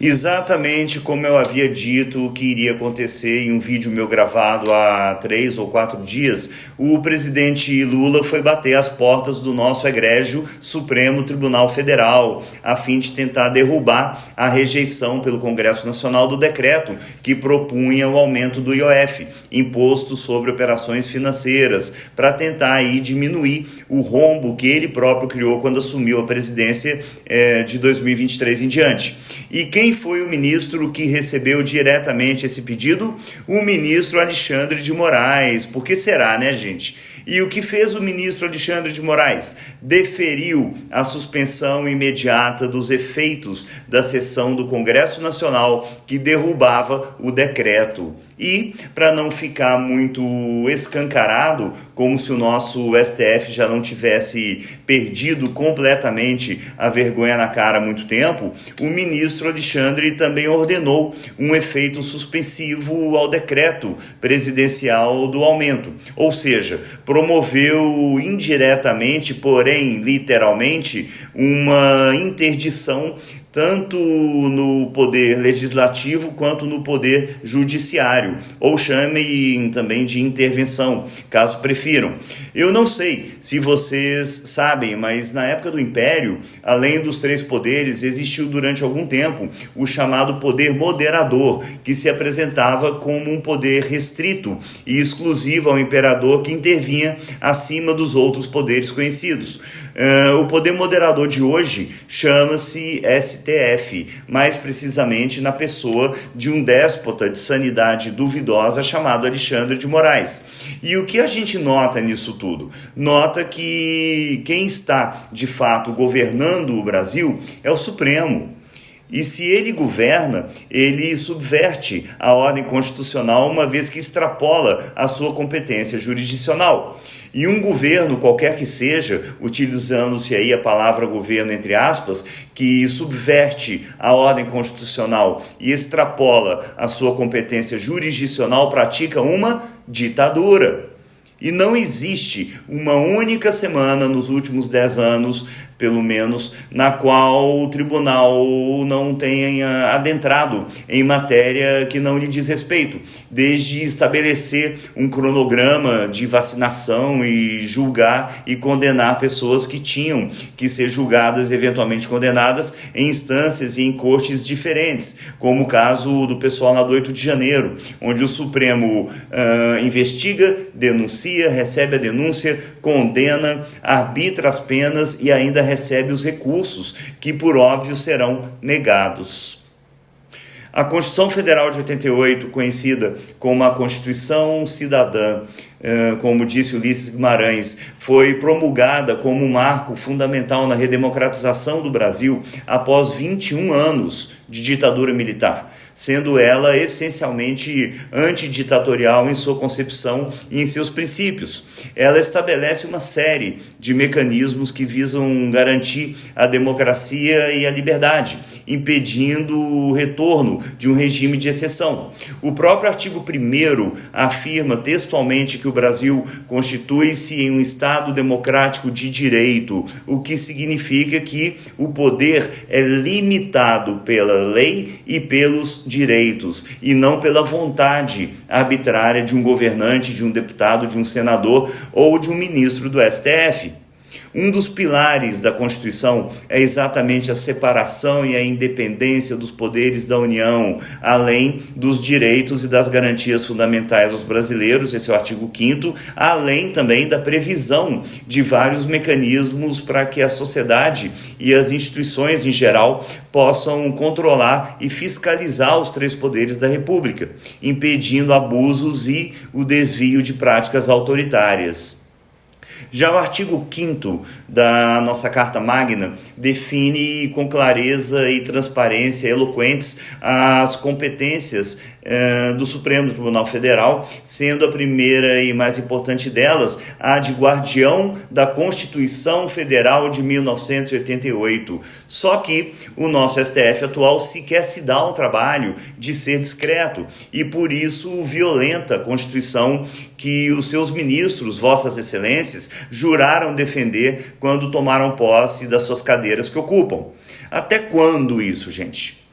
Exatamente como eu havia dito que iria acontecer em um vídeo meu gravado há 3 ou 4 dias, o presidente Lula foi bater as portas do nosso egrégio Supremo Tribunal Federal, a fim de tentar derrubar a rejeição pelo Congresso Nacional do decreto que propunha o aumento do IOF, Imposto sobre Operações Financeiras, para tentar aí diminuir o rombo que ele próprio criou quando assumiu a presidência de 2023 em diante. E quem foi o ministro que recebeu diretamente esse pedido? O ministro Alexandre de Moraes. Por que será, né, gente? E o que fez o ministro Alexandre de Moraes? Deferiu a suspensão imediata dos efeitos da sessão do Congresso Nacional que derrubava o decreto. E, para não ficar muito escancarado, como se o nosso STF já não tivesse perdido completamente a vergonha na cara há muito tempo, o ministro Alexandre também ordenou um efeito suspensivo ao decreto presidencial do aumento, ou seja, promoveu indiretamente, porém literalmente, uma interdição tanto no poder legislativo quanto no poder judiciário, ou chamem também de intervenção, caso prefiram. Eu não sei se vocês sabem, mas na época do Império, além dos 3 poderes, existiu durante algum tempo o chamado poder moderador, que se apresentava como um poder restrito e exclusivo ao imperador que intervinha acima dos outros poderes conhecidos. O poder moderador de hoje chama-se STF, mais precisamente na pessoa de um déspota de sanidade duvidosa chamado Alexandre de Moraes. E o que a gente nota nisso tudo? Nota que quem está, de fato, governando o Brasil é o Supremo. E se ele governa, ele subverte a ordem constitucional, uma vez que extrapola a sua competência jurisdicional. E um governo, qualquer que seja, utilizando-se aí a palavra governo entre aspas, que subverte a ordem constitucional e extrapola a sua competência jurisdicional, pratica uma ditadura. E não existe uma única semana nos últimos 10 anos, pelo menos, na qual o tribunal não tenha adentrado em matéria que não lhe diz respeito, desde estabelecer um cronograma de vacinação e julgar e condenar pessoas que tinham que ser julgadas e eventualmente condenadas em instâncias e em cortes diferentes, como o caso do pessoal lá do 8 de janeiro, onde o Supremo investiga, denuncia, recebe a denúncia, condena, arbitra as penas e ainda recebe os recursos que, por óbvio, serão negados. A Constituição Federal de 88, conhecida como a Constituição Cidadã, como disse Ulisses Guimarães, foi promulgada como um marco fundamental na redemocratização do Brasil após 21 anos de ditadura militar, sendo ela essencialmente antiditatorial em sua concepção e em seus princípios. Ela estabelece uma série de mecanismos que visam garantir a democracia e a liberdade, impedindo o retorno de um regime de exceção. O próprio artigo 1º afirma textualmente que o Brasil constitui-se em um Estado democrático de direito, o que significa que o poder é limitado pela lei e pelos direitos, e não pela vontade arbitrária de um governante, de um deputado, de um senador ou de um ministro do STF. Um dos pilares da Constituição é exatamente a separação e a independência dos poderes da União, além dos direitos e das garantias fundamentais aos brasileiros, esse é o artigo 5º, além também da previsão de vários mecanismos para que a sociedade e as instituições em geral possam controlar e fiscalizar os 3 poderes da República, impedindo abusos e o desvio de práticas autoritárias. Já o artigo 5º da nossa Carta Magna define com clareza e transparência eloquentes as competências do Supremo Tribunal Federal, sendo a primeira e mais importante delas a de guardião da Constituição Federal de 1988. Só que o nosso STF atual sequer se dá ao trabalho de ser discreto e por isso violenta a Constituição que os seus ministros, vossas excelências, juraram defender quando tomaram posse das suas cadeiras que ocupam. Até quando isso, gente?